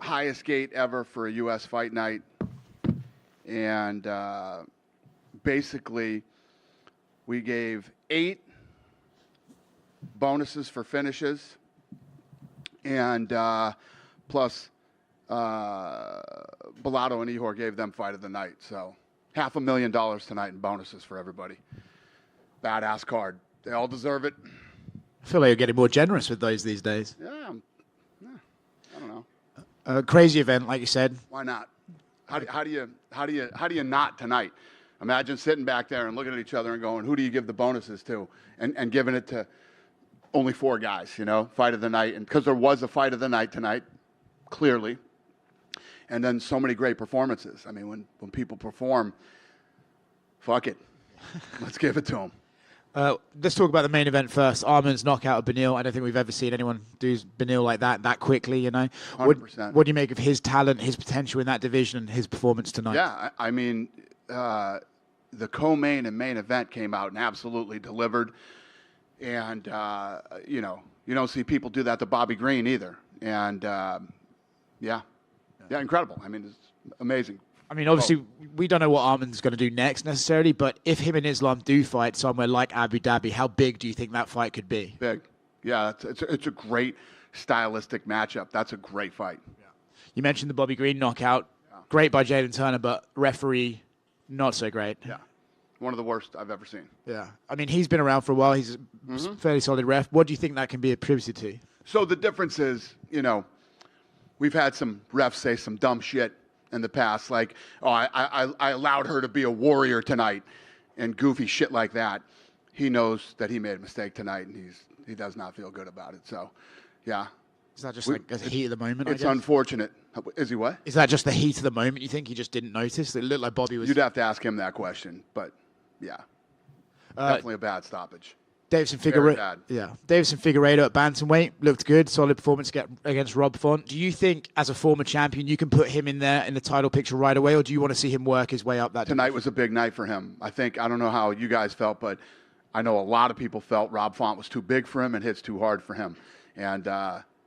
highest gate ever for a U.S. fight night. And basically, we gave 8 bonuses for finishes. And plus, Bellator and Ihor gave them fight of the night. So $500,000 tonight in bonuses for everybody. Badass card. They all deserve it. I feel like you're getting more generous with those these days. Yeah, I don't know. Crazy event, like you said. Why not? How do you not tonight? Imagine sitting back there and looking at each other and going, who do you give the bonuses to? And giving it to only 4 guys, fight of the night. And because there was a fight of the night tonight, clearly. And then so many great performances. I mean, when people perform, fuck it. Let's give it to them. Let's talk about the main event first. Arman's knockout of Beneil. I don't think we've ever seen anyone do Beneil like that quickly, 100%. What do you make of his talent, his potential in that division, and his performance tonight? Yeah, I mean, the co-main and main event came out and absolutely delivered. And, you don't see people do that to Bobby Green either. And, yeah, incredible. I mean, it's amazing. I mean, obviously, we don't know what Arman's going to do next necessarily, but if him and Islam do fight somewhere like Abu Dhabi, how big do you think that fight could be? Big. Yeah, it's a great stylistic matchup. That's a great fight. Yeah. You mentioned the Bobby Green knockout. Yeah. Great by Jaylen Turner, but referee, not so great. Yeah. One of the worst I've ever seen. Yeah. I mean, he's been around for a while. He's a fairly solid ref. What do you think that can be attributed to? So the difference is, we've had some refs say some dumb shit in the past, like, I allowed her to be a warrior tonight, and goofy shit like that. He knows that he made a mistake tonight, and he does not feel good about it. So, yeah. Is that just like the heat of the moment? It's unfortunate. Is he what? Is that just the heat of the moment? You think he just didn't notice? It looked like Bobby was. You'd have to ask him that question, but yeah, definitely a bad stoppage. Davison Figueiredo, Davison Figueiredo at bantamweight looked good. Solid performance against Rob Font. Do you think, as a former champion, you can put him in there in the title picture right away, or do you want to see him work his way up that? Tonight was a big night for him. I don't know how you guys felt, but I know a lot of people felt Rob Font was too big for him and hits too hard for him, and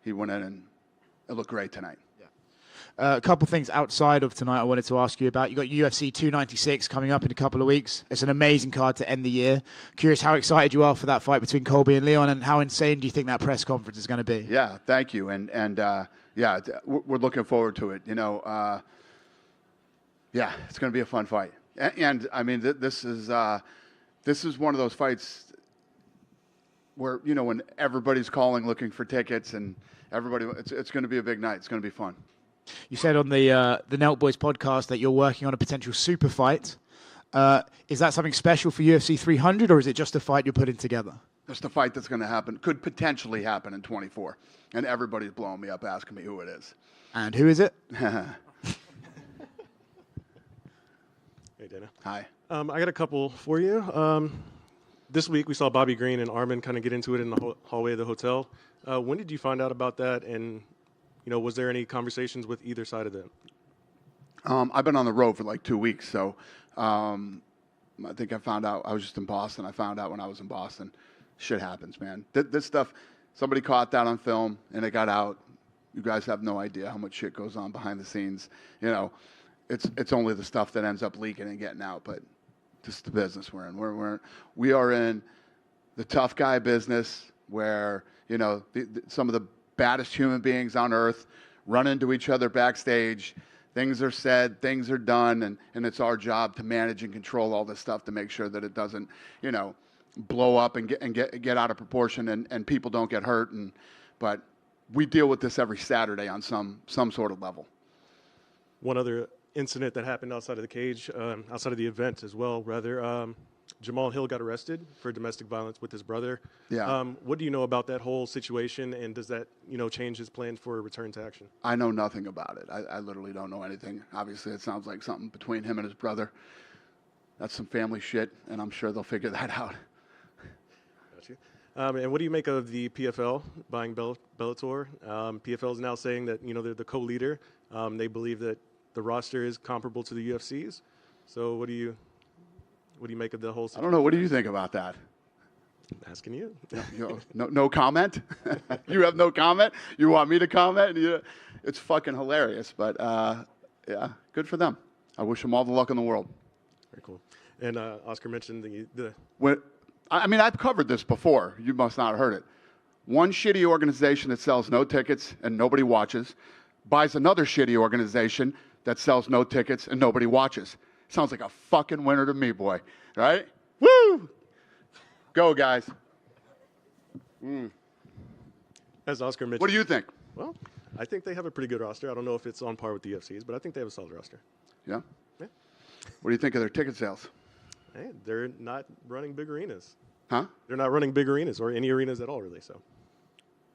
he went in and it looked great tonight. A couple things outside of tonight I wanted to ask you about. You got UFC 296 coming up in a couple of weeks. It's an amazing card to end the year. Curious how excited you are for that fight between Colby and Leon, and how insane do you think that press conference is going to be? Yeah, thank you. And yeah, we're looking forward to it. Yeah, it's going to be a fun fight. And I mean, this is one of those fights where, when everybody's calling looking for tickets and everybody, it's going to be a big night. It's going to be fun. You said on the Nelt Boys podcast that you're working on a potential super fight. Is that something special for UFC 300, or is it just a fight you're putting together? Just a fight that's going to happen, could potentially happen in 24. And everybody's blowing me up asking me who it is. And who is it? Hey, Dana. Hi. I got a couple for you. This week we saw Bobby Green and Arman kind of get into it in the hallway of the hotel. When did you find out about that? And was there any conversations with either side of them? I've been on the road for like 2 weeks, so I think I found out. I was just in Boston. I found out when I was in Boston. Shit happens, man. This stuff, somebody caught that on film, and it got out. You guys have no idea how much shit goes on behind the scenes. It's only the stuff that ends up leaking and getting out, but just the business we're in. We are in the tough guy business where, some of the baddest human beings on earth run into each other backstage. Things are said, things are done, and it's our job to manage and control all this stuff to make sure that it doesn't, blow up and get out of proportion and people don't get hurt. But we deal with this every Saturday on some sort of level. One other incident that happened outside of the cage, outside of the event as well, rather. Jamal Hill got arrested for domestic violence with his brother. Yeah. What do you know about that whole situation, and does that, change his plan for a return to action? I know nothing about it. I literally don't know anything. Obviously, it sounds like something between him and his brother. That's some family shit, and I'm sure they'll figure that out. Gotcha. And what do you make of the PFL buying Bellator? PFL is now saying that, they're the co-leader. They believe that the roster is comparable to the UFC's. So what do you make of the whole situation? I don't know. What do you think about that? I'm asking you. No comment? You have no comment? You want me to comment? It's fucking hilarious. But, yeah, good for them. I wish them all the luck in the world. Very cool. And Oscar mentioned the I've covered this before. You must not have heard it. One shitty organization that sells no tickets and nobody watches buys another shitty organization that sells no tickets and nobody watches. Sounds like a fucking winner to me, boy. Right? Woo! Go, guys. As Oscar mentioned. What do you think? Well, I think they have a pretty good roster. I don't know if it's on par with the UFC's, but I think they have a solid roster. Yeah? Yeah. What do you think of their ticket sales? Hey, they're not running big arenas. Huh? They're not running big arenas or any arenas at all, really. So.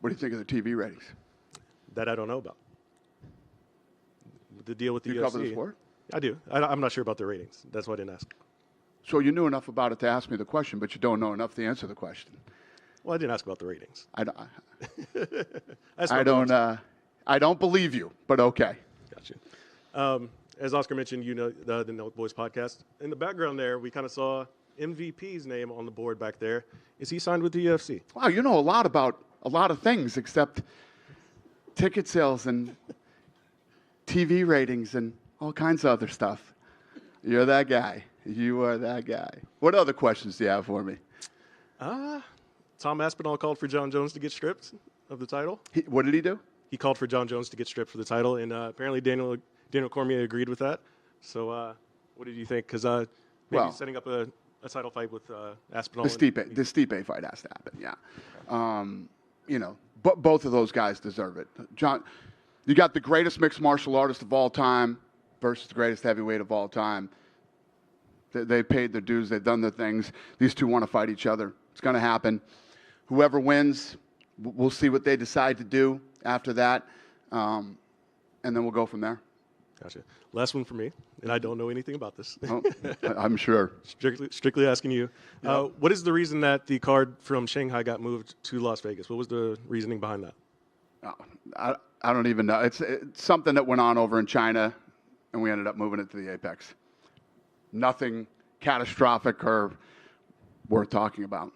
What do you think of their TV ratings? That I don't know about. The deal with the UFC. You cover the sport? I do. I'm not sure about the ratings. That's why I didn't ask. So you knew enough about it to ask me the question, but you don't know enough to answer the question. Well, I didn't ask about the ratings. I don't believe you, but okay. Gotcha. As Oscar mentioned, you know the Note Boys podcast. In the background there, we kind of saw MVP's name on the board back there. Is he signed with the UFC? Wow, you know a lot about a lot of things except ticket sales and TV ratings and all kinds of other stuff. You're that guy. You are that guy. What other questions do you have for me? Tom Aspinall called for John Jones to get stripped of the title. What did he do? He called for John Jones to get stripped for the title, and apparently Daniel Cormier agreed with that. So what did you think? Because maybe setting up a title fight with Aspinall. The Stipe fight has to happen, yeah. You know, both of those guys deserve it. John, you got the greatest mixed martial artist of all time versus the greatest heavyweight of all time. They paid their dues. They've done their things. These two want to fight each other. It's going to happen. Whoever wins, we'll see what they decide to do after that, and then we'll go from there. Gotcha. Last one for me, and I don't know anything about this. Oh, I'm sure. Strictly asking you. Yeah. What is the reason that the card from Shanghai got moved to Las Vegas? What was the reasoning behind that? I don't even know. It's something that went on over in China, and we ended up moving it to the Apex. Nothing catastrophic or worth talking about.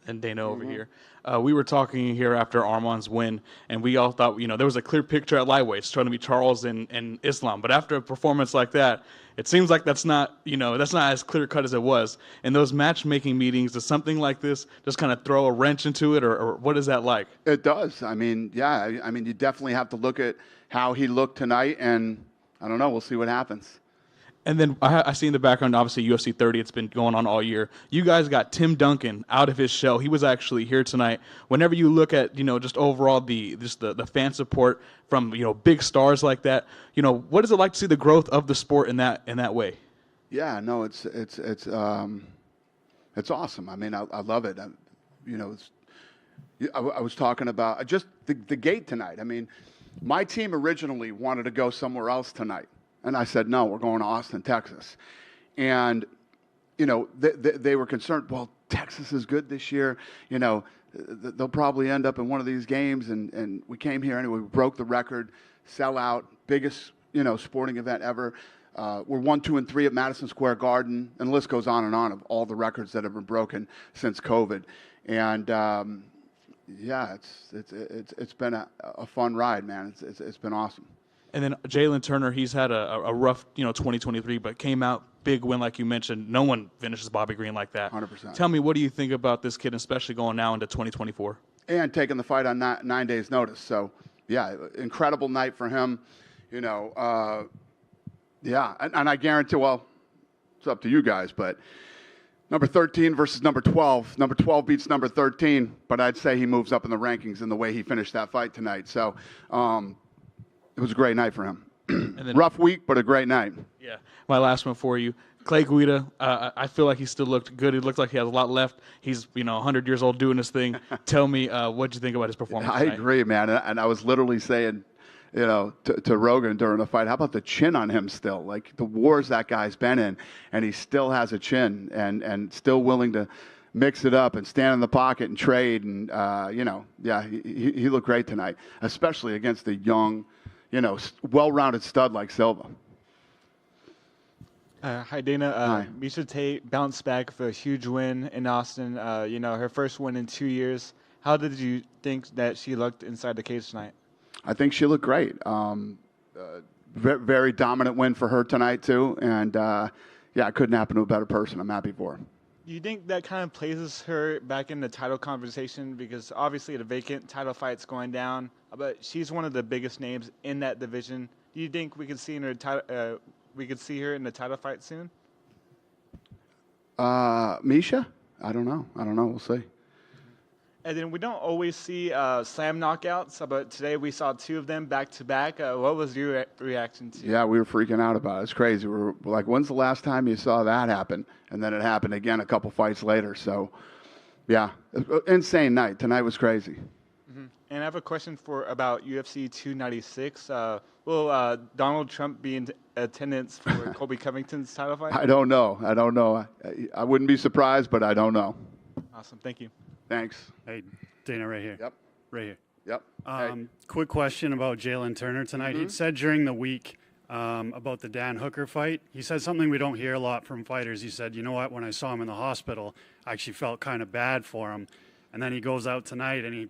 And Dana over here. We were talking here after Arman's win, and we all thought, there was a clear picture at lightweights trying to be Charles and Islam. But after a performance like that, it seems like that's not as clear cut as it was. In those matchmaking meetings, does something like this just kind of throw a wrench into it, or what is that like? It does. I mean, yeah. I mean, you definitely have to look at how he looked tonight, and I don't know. We'll see what happens. And then I see in the background, obviously, UFC 30, it's been going on all year. You guys got Tim Duncan out of his shell. He was actually here tonight. Whenever you look at, just overall the fan support from, big stars like that, what is it like to see the growth of the sport in that way? Yeah, no, it's awesome. I mean, I love it. I was talking about just the gate tonight. I mean, my team originally wanted to go somewhere else tonight. And I said, no, we're going to Austin, Texas. And, they were concerned, well, Texas is good this year. They'll probably end up in one of these games. And we came here anyway. We broke the record, sell out, biggest, sporting event ever. We're 1, 2, and 3 at Madison Square Garden. And the list goes on of all the records that have been broken since COVID. And, yeah, it's been a fun ride, man. It's been awesome. And then Jaylen Turner, he's had a rough, 2023, but came out big win, like you mentioned. No one finishes Bobby Green like that. 100%. Tell me, what do you think about this kid, especially going now into 2024? And taking the fight on 9 days' notice. So, yeah, incredible night for him. Yeah, and I guarantee, well, it's up to you guys, but number 13 versus number 12. Number 12 beats number 13, but I'd say he moves up in the rankings in the way he finished that fight tonight. So, it was a great night for him. And then, rough week, but a great night. Yeah. My last one for you. Clay Guida, I feel like he still looked good. He looked like he has a lot left. He's, 100 years old doing his thing. Tell me, what'd you think about his performance tonight? I agree, man. And I was literally saying, to Rogan during the fight, how about the chin on him still? Like, the wars that guy's been in, and he still has a chin and still willing to mix it up and stand in the pocket and trade. And, yeah, he looked great tonight, especially against the young, well-rounded stud like Silva. Hi, Dana. Hi. Misha Tate bounced back with a huge win in Austin. Her first win in 2 years. How did you think that she looked inside the cage tonight? I think she looked great. Very dominant win for her tonight, too. And, it couldn't happen to a better person. I'm happy for her. Do you think that kind of places her back in the title conversation? Because obviously the vacant title fight's going down, but she's one of the biggest names in that division. Do you think we could see her in the title fight soon? Misha? I don't know. We'll see. And then we don't always see slam knockouts, but today we saw 2 of them back to back. What was your reaction to? Yeah, we were freaking out about it. It's crazy. We're like, when's the last time you saw that happen? And then it happened again a couple fights later. So, yeah, insane night. Tonight was crazy. Mm-hmm. And I have a question about UFC 296. Will Donald Trump be in attendance for Colby Covington's title fight? I don't know. I wouldn't be surprised, but I don't know. Awesome. Thank you. Thanks. Hey, Dana, right here. Yep. Right here. Yep. Hey. Quick question about Jaylen Turner tonight. He'd said during the week about the Dan Hooker fight, he said something we don't hear a lot from fighters. He said, you know what, when I saw him in the hospital, I actually felt kind of bad for him. And then he goes out tonight and he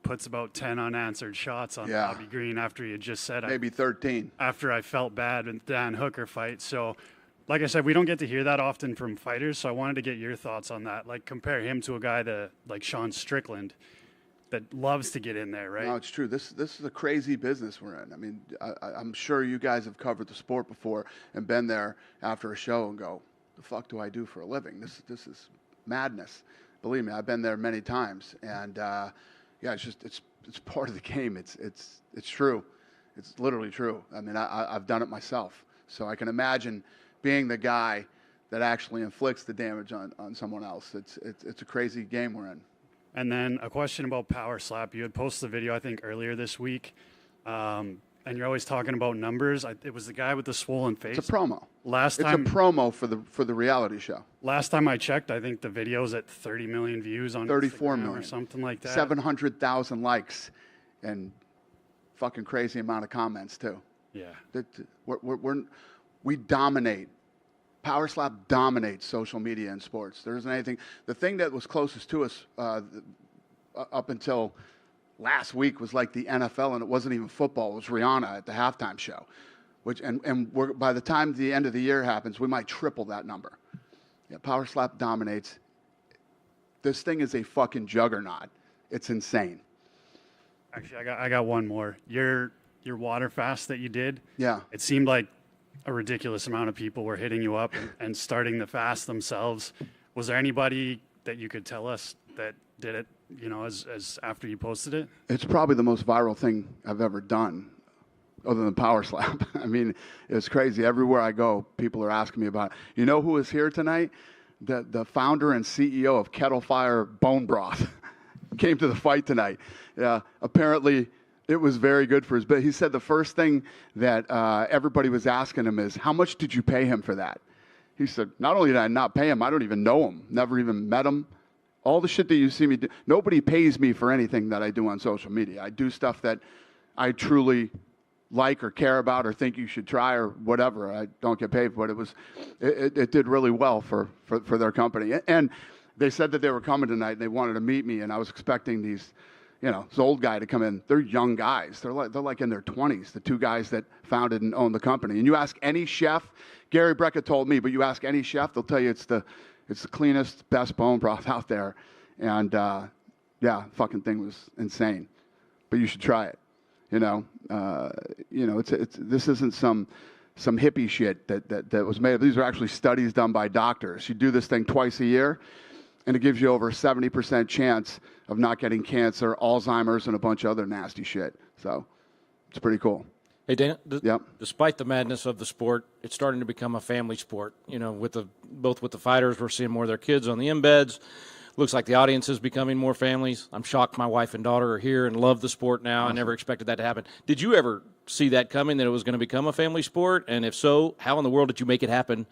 puts about 10 unanswered shots on Bobby Green after he had just said, maybe 13. After I felt bad in the Dan Hooker fight. So, like I said, we don't get to hear that often from fighters, so I wanted to get your thoughts on that. Like, compare him to a guy like Sean Strickland that loves to get in there, right? No, it's true. This is a crazy business we're in. I mean, I'm sure you guys have covered the sport before and been there after a show and go, the fuck do I do for a living? This is madness. Believe me, I've been there many times. And, it's part of the game. It's true. It's literally true. I mean, I've done it myself. So I can imagine being the guy that actually inflicts the damage on someone else. It's a crazy game we're in. And then a question about Power Slap. You had posted a video, I think, earlier this week, and you're always talking about numbers. It was the guy with the swollen face. It's a promo. It's a promo for the reality show. Last time I checked, I think the video's at 30 million views on 34 Instagram million or something like that. 700,000 likes, and fucking crazy amount of comments too. Yeah. We dominate. Power Slap dominates social media and sports. There isn't anything. The thing that was closest to us up until last week was like the NFL, and it wasn't even football. It was Rihanna at the halftime show, by the time the end of the year happens, we might triple that number. Yeah, Power Slap dominates. This thing is a fucking juggernaut. It's insane. Actually, I got one more. Your water fast that you did. Yeah. It seemed like a ridiculous amount of people were hitting you up and starting the fast themselves. Was there anybody that you could tell us that did it, as after you posted it? It's probably the most viral thing I've ever done, other than Power Slap. I mean, it's crazy. Everywhere I go, people are asking me about it. You know who is here tonight? The founder and CEO of Kettle Fire Bone Broth came to the fight tonight. Yeah, apparently it was very good for his business. He said the first thing that everybody was asking him is, how much did you pay him for that? He said, not only did I not pay him, I don't even know him, never even met him. All the shit that you see me do, nobody pays me for anything that I do on social media. I do stuff that I truly like or care about or think you should try or whatever. I don't get paid for it. It did really well for their company. And they said that they were coming tonight and they wanted to meet me, and I was expecting this old guy to come in. They're young guys. They're like in their 20s, the two guys that founded and owned the company. And you ask any chef, Gary Brecka told me, but you ask any chef, they'll tell you it's the cleanest, best bone broth out there. And fucking thing was insane. But you should try it. This isn't some hippie shit that was made. These are actually studies done by doctors. You do this thing twice a year, and it gives you over a 70% chance of not getting cancer, Alzheimer's, and a bunch of other nasty shit. So it's pretty cool. Hey, Dana, yep. Despite the madness of the sport, it's starting to become a family sport. Both with the fighters, we're seeing more of their kids on the embeds. Looks like the audience is becoming more families. I'm shocked my wife and daughter are here and love the sport now. Awesome. I never expected that to happen. Did you ever see that coming, that it was going to become a family sport? And if so, how in the world did you make it happen?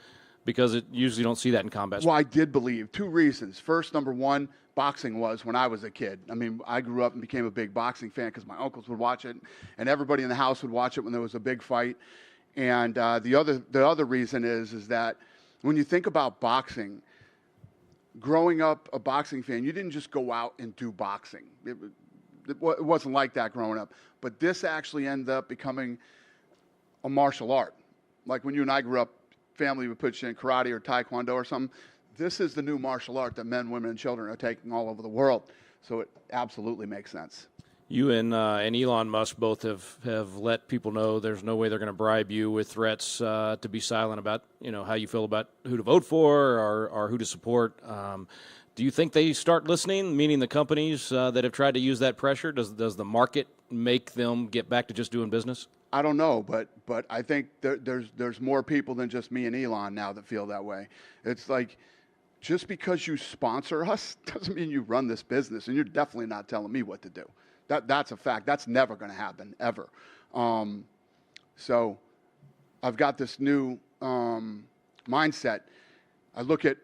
Because it usually don't see that in combat sport. Well, I did believe. Two reasons. First, number one, boxing was when I was a kid. I mean, I grew up and became a big boxing fan because my uncles would watch it, and everybody in the house would watch it when there was a big fight. And the other reason is that when you think about boxing, growing up a boxing fan, you didn't just go out and do boxing. It wasn't like that growing up. But this actually ended up becoming a martial art. Like when you and I grew up, family would put you in karate or taekwondo or something. This is the new martial art that men, women, and children are taking all over the world. So it absolutely makes sense. You and Elon Musk both have let people know there's no way they're going to bribe you with threats to be silent about how you feel about who to vote for or who to support. Do you think they start listening, meaning the companies that have tried to use that pressure? Does the market make them get back to just doing business? I don't know, but I think there's more people than just me and Elon now that feel that way. It's like, just because you sponsor us doesn't mean you run this business, and you're definitely not telling me what to do. That's a fact. That's never going to happen, ever. So I've got this new mindset. I look at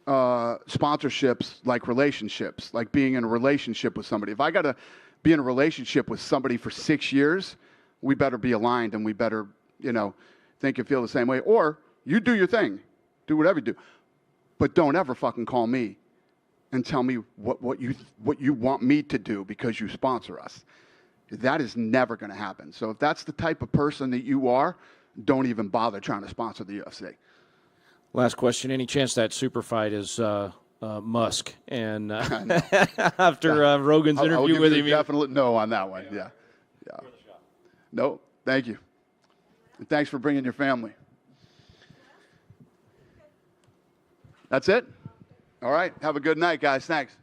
sponsorships like relationships, like being in a relationship with somebody. If I got to be in a relationship with somebody for 6 years, we better be aligned, and we better, think and feel the same way. Or you do your thing. Do whatever you do. But don't ever fucking call me and tell me what you want me to do because you sponsor us. That is never going to happen. So if that's the type of person that you are, don't even bother trying to sponsor the UFC. Last question. Any chance that super fight is Musk? And after Rogan's I'll interview give with you him, a definite no on that one. Yeah. No, thank you. And thanks for bringing your family. That's it? All right. Have a good night, guys. Thanks.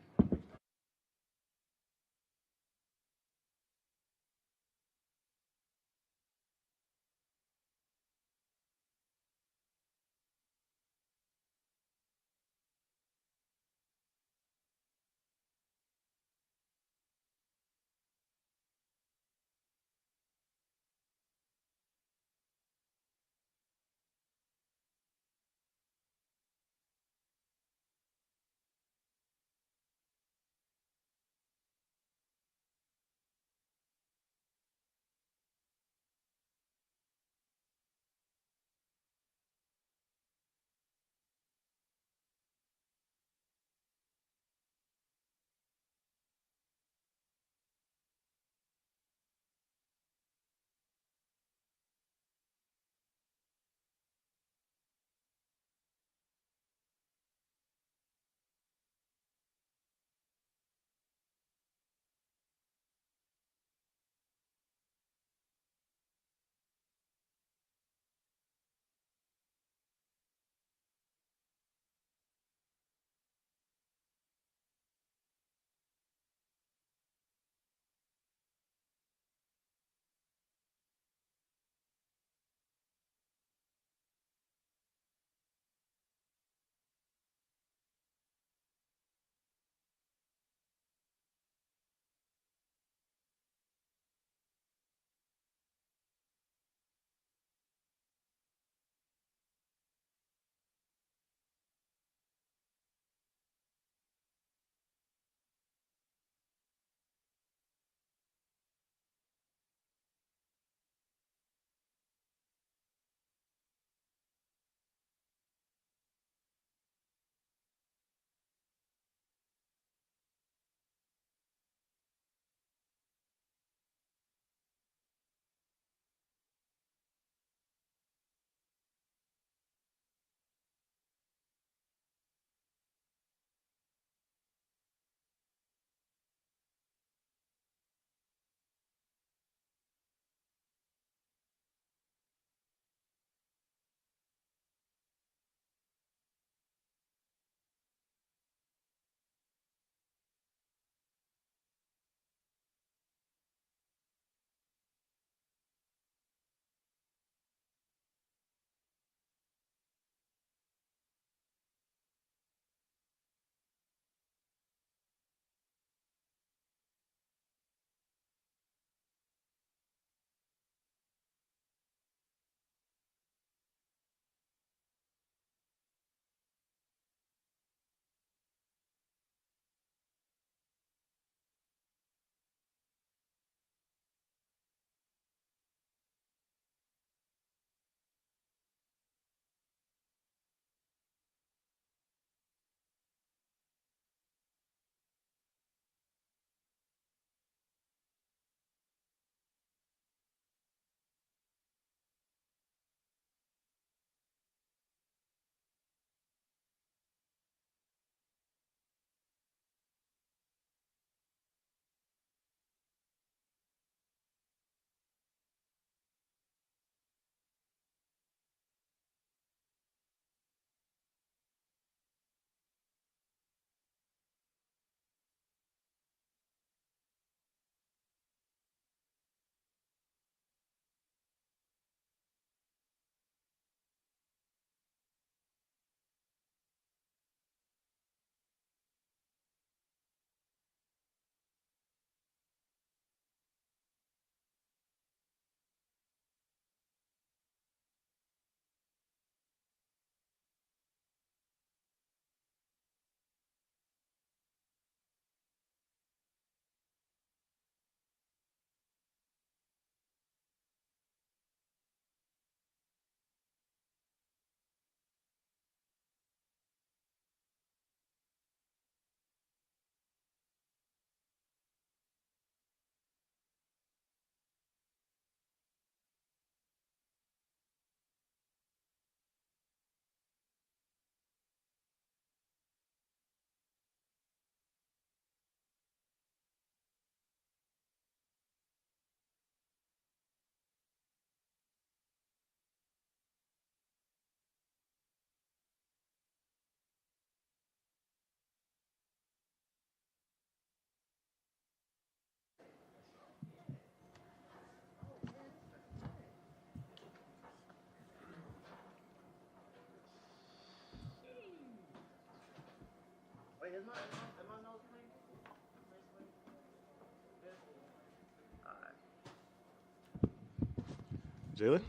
Jaylen,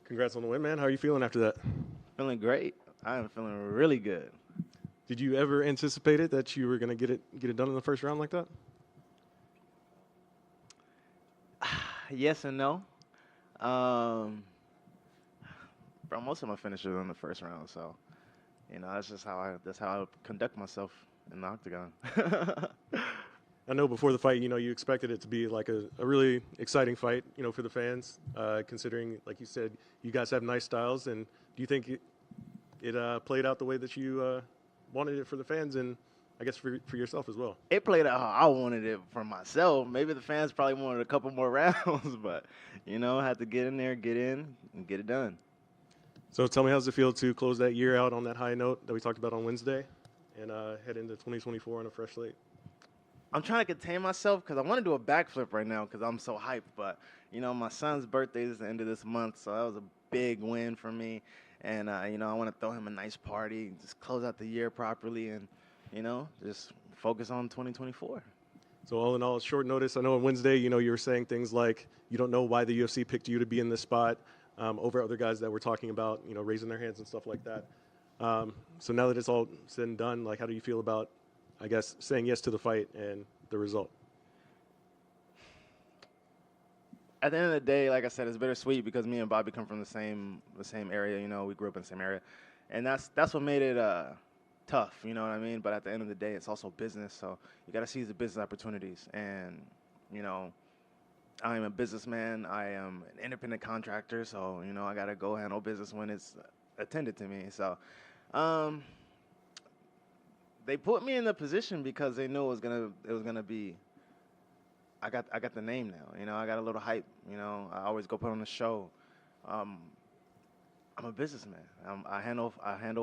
congrats on the win, man. How are you feeling after that? Feeling great. I am feeling really good. Did you ever anticipate it that you were going to get it done in the first round like that? Yes and no. Bro, most of my finishes in the first round, so that's how I conduct myself in the octagon. I know before the fight, you expected it to be like a really exciting fight, for the fans, considering, like you said, you guys have nice styles. And do you think it played out the way that you wanted it for the fans and I guess for yourself as well? It played out how I wanted it for myself. Maybe the fans probably wanted a couple more rounds, but, I had to get in there, get in, and get it done. So tell me, how does it feel to close that year out on that high note that we talked about on Wednesday and head into 2024 on a fresh slate? I'm trying to contain myself because I want to do a backflip right now because I'm so hyped. But, my son's birthday is the end of this month, so that was a big win for me. And, I want to throw him a nice party, just close out the year properly and, just focus on 2024. So all in all, it's short notice. I know on Wednesday, you were saying things like you don't know why the UFC picked you to be in this spot over other guys that were talking about, raising their hands and stuff like that. So now that it's all said and done, like, how do you feel about, I guess, saying yes to the fight and the result? At the end of the day, like I said, it's bittersweet because me and Bobby come from the same area. We grew up in the same area, and that's what made it tough. You know what I mean? But at the end of the day, it's also business, so you got to seize the business opportunities. And I am a businessman. I am an independent contractor, so I got to go handle business when it's attended to me. So. They put me in the position because they knew it was gonna be. I got the name now. I got a little hype. I always go put on the show. I'm a businessman. I handle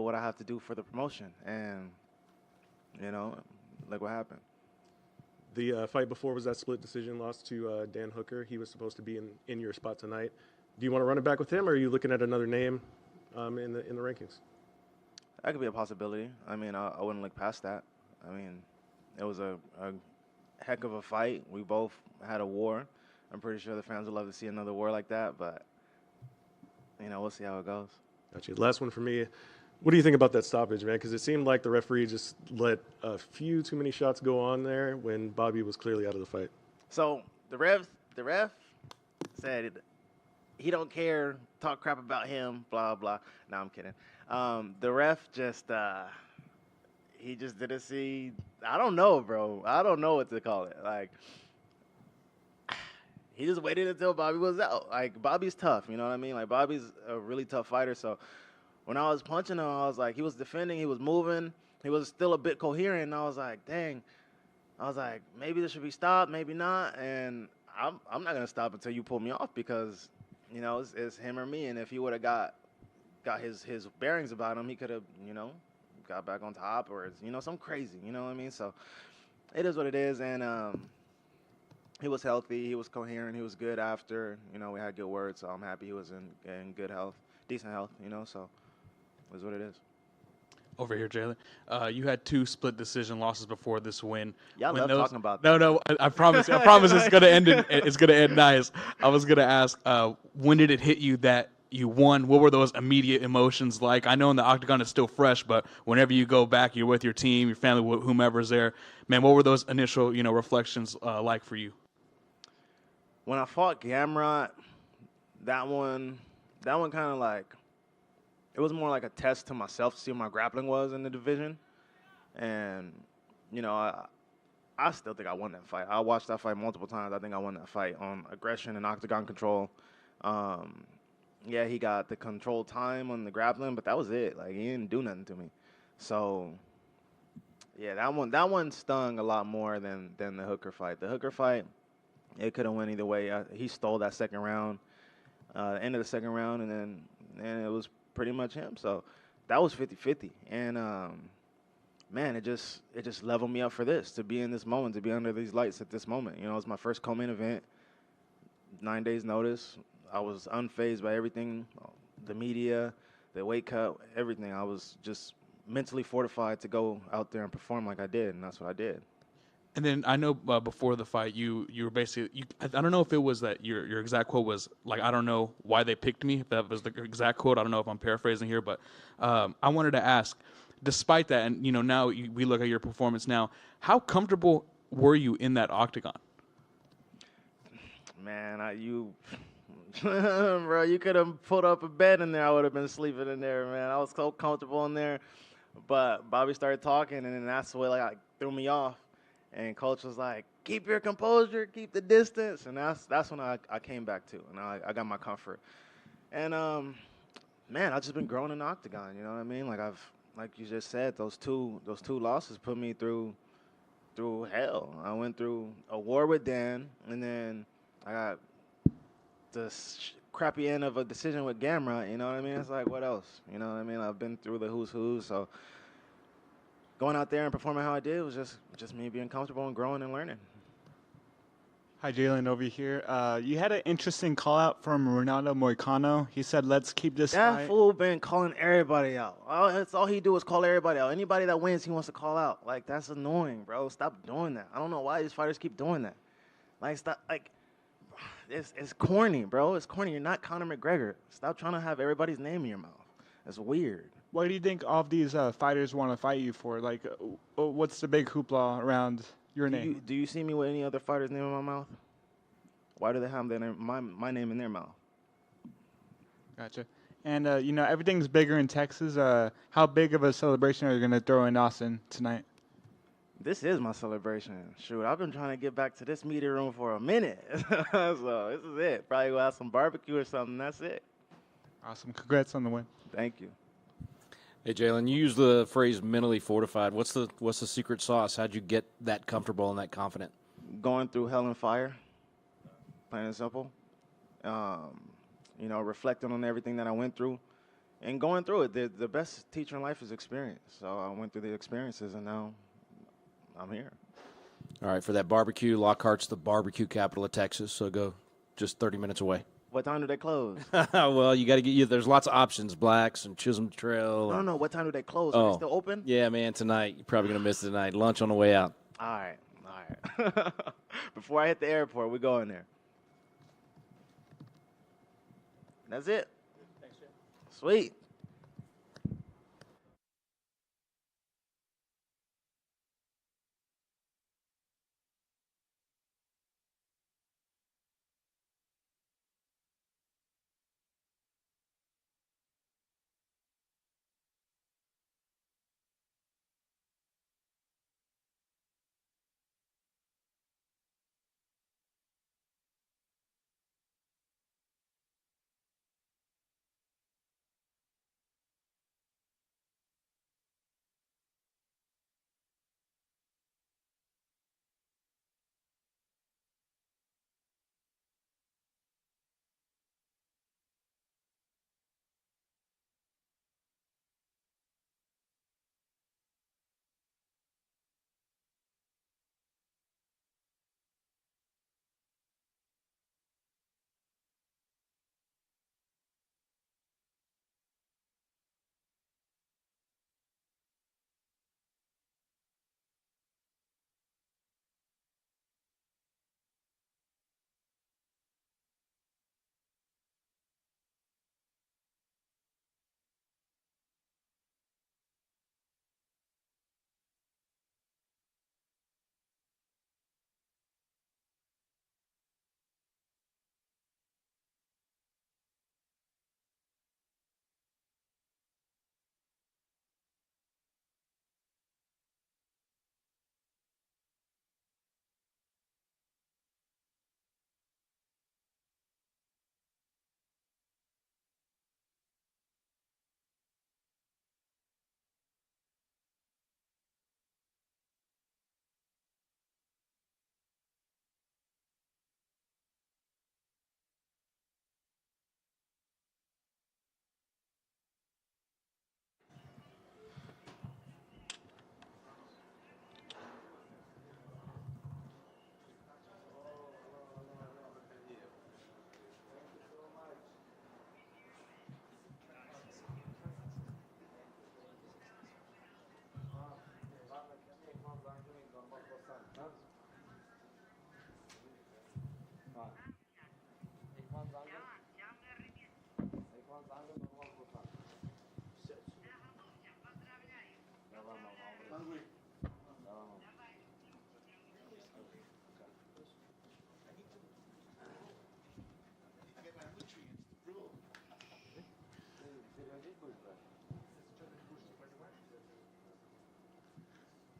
what I have to do for the promotion, and look what happened. The fight before was that split decision loss to Dan Hooker. He was supposed to be in your spot tonight. Do you want to run it back with him, or are you looking at another name in the rankings? That could be a possibility. I mean, I wouldn't look past that. I mean, it was a heck of a fight. We both had a war. I'm pretty sure the fans would love to see another war like that, but, we'll see how it goes. Gotcha. Last one for me. What do you think about that stoppage, man? Because it seemed like the referee just let a few too many shots go on there when Bobby was clearly out of the fight. So the ref said he don't care, talk crap about him, blah, blah. No, I'm kidding. The ref just he just didn't see. I don't know, bro. I don't know what to call it. Like, he just waited until Bobby was out. Like, Bobby's tough, you know what I mean? Like, Bobby's a really tough fighter. So when I was punching him, I was like, he was defending, he was moving, he was still a bit coherent. And I was like, dang. I was like, maybe this should be stopped, maybe not. And I'm not gonna stop until you pull me off because, it's him or me. And if he would have got his bearings about him, he could have, got back on top or, some crazy, you know what I mean? So it is what it is. And he was healthy. He was coherent. He was good after. We had good words, so I'm happy he was in good health, decent health, so it is what it is. Over here, Jaylen. You had 2 split decision losses before this win. Y'all love talking about that. No, I promise. I promise it's gonna end. It's gonna end nice. I was gonna ask, when did it hit you that you won? What were those immediate emotions like? I know in the octagon it's still fresh, but whenever you go back, you're with your team, your family, whomever's there. Man, what were those initial, reflections like for you? When I fought Gamrot, that one kind of like. It was more like a test to myself to see what my grappling was in the division. And, I still think I won that fight. I watched that fight multiple times. I think I won that fight on aggression and octagon control. Yeah, he got the control time on the grappling, but that was it. Like, he didn't do nothing to me. So, yeah, that one stung a lot more than the Hooker fight. The Hooker fight, it could have went either way. He stole that second round, end of the second round, and it was pretty much him. So that was 50-50. And, man, it just leveled me up for this, to be in this moment, to be under these lights at this moment. It's my first co-main event, 9 days notice. I was unfazed by everything, the media, the weight cut, everything. I was just mentally fortified to go out there and perform like I did, and that's what I did. And then I know before the fight, you were basically I don't know if it was that your exact quote was like, I don't know why they picked me. If that was the exact quote, I don't know if I'm paraphrasing here, but I wanted to ask, despite that, and now we look at your performance now, how comfortable were you in that octagon? Man, bro, you could have put up a bed in there. I would have been sleeping in there, man. I was so comfortable in there. But Bobby started talking, and then that's what threw me off. And coach was like, "Keep your composure, keep the distance," and that's when I came back to, and I got my comfort. And man, I've just been growing in the octagon. You know what I mean? Like you just said, those two losses put me through hell. I went through a war with Dan, and then I got the crappy end of a decision with Gamrot. You know what I mean? It's like, what else? You know what I mean? I've been through the who's who, so going out there and performing how I did was just me being comfortable and growing and learning. Hi, Jaylen, over here. You had an interesting call out from Ronaldo Moicano. He said, "Let's keep this That fight." fool been calling everybody out. That's all he do is call everybody out. Anybody that wins, he wants to call out. Like, that's annoying, bro. Stop doing that. I don't know why these fighters keep doing that. Like, stop. Like, it's corny, bro. It's corny. You're not Conor McGregor. Stop trying to have everybody's name in your mouth. It's weird. What do you think all of these fighters want to fight you for? Like, what's the big hoopla around your name? Do you see me with any other fighter's name in my mouth? Why do they have my name in their mouth? Gotcha. And, everything's bigger in Texas. How big of a celebration are you going to throw in Austin tonight? This is my celebration. Shoot, I've been trying to get back to this meeting room for a minute. So this is it. Probably go have some barbecue or something. That's it. Awesome. Congrats on the win. Thank you. Hey, Jaylen, you use the phrase mentally fortified. What's the secret sauce? How'd you get that comfortable and that confident? Going through hell and fire, plain and simple. Reflecting on everything that I went through and going through it. The best teacher in life is experience. So I went through the experiences, and now I'm here. All right, for that barbecue, Lockhart's the barbecue capital of Texas, so go just 30 minutes away. What time do they close? Well, you got to get there's lots of options, Blacks and Chisholm Trail. No. What time do they close? Are they still open? Yeah, man, tonight. You're probably going to miss it tonight. Lunch on the way out. All right. Before I hit the airport, we go in there. That's it. Thanks, Sweet.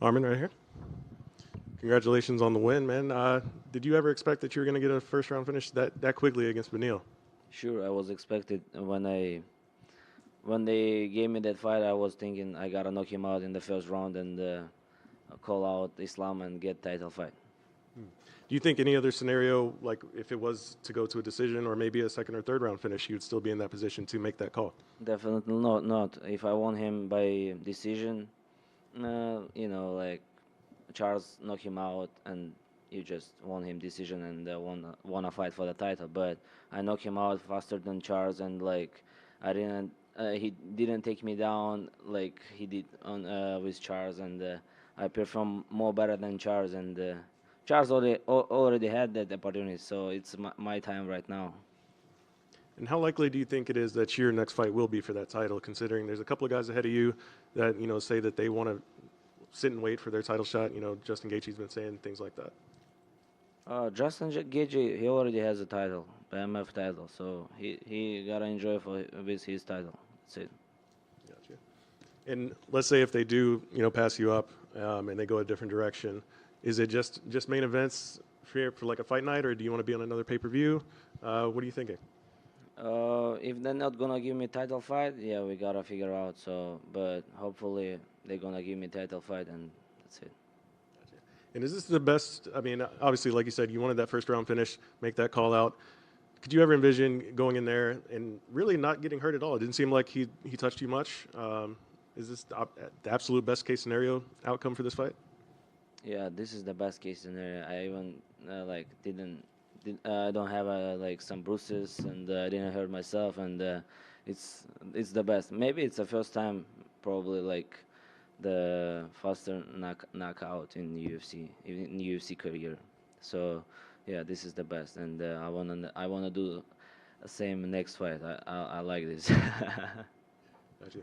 Arman, right here. Congratulations on the win, man. Did you ever expect that you were going to get a first-round finish that quickly against Beneil? Sure, I was expected when they gave me that fight. I was thinking I gotta knock him out in the first round and call out Islam and get title fight. Do you think any other scenario, like if it was to go to a decision or maybe a second or third round finish, you'd still be in that position to make that call? Definitely not. Not if I won him by decision. Like Charles knock him out and you just won him decision and won a fight for the title. But I knocked him out faster than Charles and like I didn't. He didn't take me down like he did on with Charles and I performed more better than Charles and. Charles already had that opportunity, so it's my time right now. And how likely do you think it is that your next fight will be for that title, considering there's a couple of guys ahead of you that, say that they want to sit and wait for their title shot? Justin Gaethje's been saying things like that. Justin Gaethje, he already has a title, BMF title, so he got to enjoy with his title. That's it. Gotcha. And let's say if they do, pass you up and they go a different direction, is it just main events for like a fight night, or do you want to be on another pay-per-view? What are you thinking? If they're not gonna give me title fight, yeah, we gotta figure out. But hopefully they're gonna give me title fight, and that's it. Gotcha. And is this the best? I mean, obviously, like you said, you wanted that first round finish, make that call out. Could you ever envision going in there and really not getting hurt at all? It didn't seem like he touched you much. Is this the absolute best case scenario outcome for this fight? Yeah, this is the best case scenario. I even I don't have some bruises and I didn't hurt myself, and it's the best. Maybe it's the first time, probably like the faster knockout in UFC career. So yeah, this is the best, and I wanna do the same next fight. I like this. Gotcha.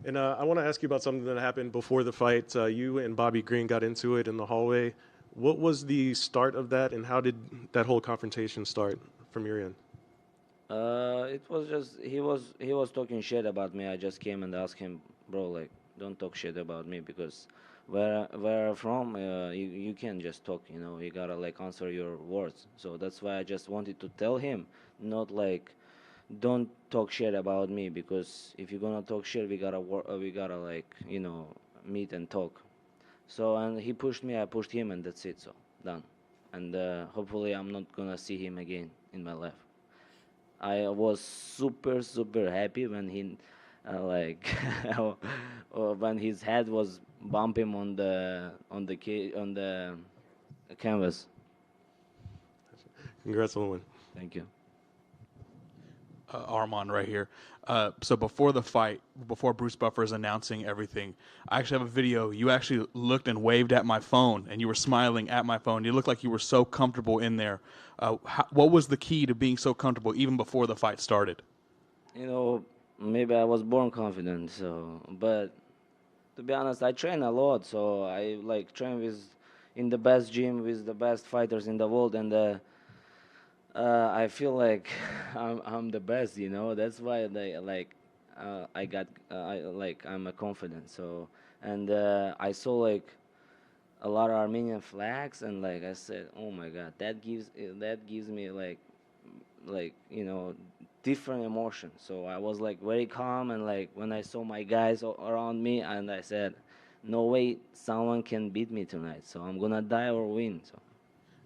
And I want to ask you about something that happened before the fight. You and Bobby Green got into it in the hallway. What was the start of that, and how did that whole confrontation start from your end? It was just he was talking shit about me. I just came and asked him, bro, like don't talk shit about me because where I'm from, you can't just talk. You gotta like answer your words. So that's why I just wanted to tell him, not like. Don't talk shit about me because if you're gonna talk shit, we gotta meet and talk. So and he pushed me, I pushed him, and that's it. So done. And hopefully I'm not gonna see him again in my life. I was super happy when he when his head was bumping on the canvas. Congrats on the win. Thank you. Arman right here. So before the fight, before Bruce Buffer is announcing everything, I actually have a video. You actually looked and waved at my phone, and you were smiling at my phone. You looked like you were so comfortable in there. What was the key to being so comfortable even before the fight started? Maybe I was born confident. But to be honest, I train a lot. So I train in the best gym with the best fighters in the world, and I feel like I'm the best, That's why I'm a confident. So and I saw a lot of Armenian flags, and I said, oh my God, that gives me different emotion. So I was very calm, and when I saw my guys around me, and I said, no way someone can beat me tonight. So I'm gonna die or win. So.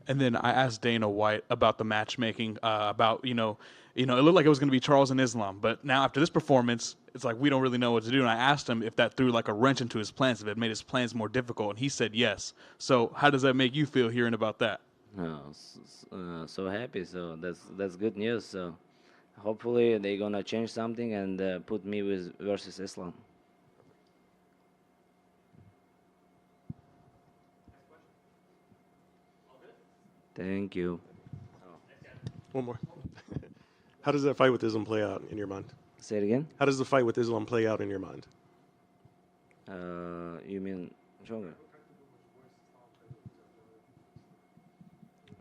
And then I asked Dana White about the matchmaking, about, it looked like it was going to be Charles and Islam. But now after this performance, it's like we don't really know what to do. And I asked him if that threw a wrench into his plans, if it made his plans more difficult. And he said yes. So how does that make you feel hearing about that? So happy. So that's good news. So hopefully they're going to change something and put me versus Islam. Thank you. One more. How does that fight with Islam play out in your mind? Say it again? How does the fight with Islam play out in your mind? You mean stronger?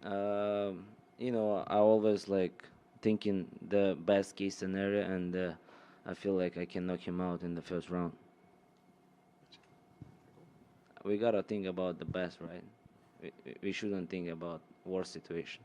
I always thinking the best case scenario, and I feel like I can knock him out in the first round. we gotta think about the best, right? We shouldn't think about worst situation.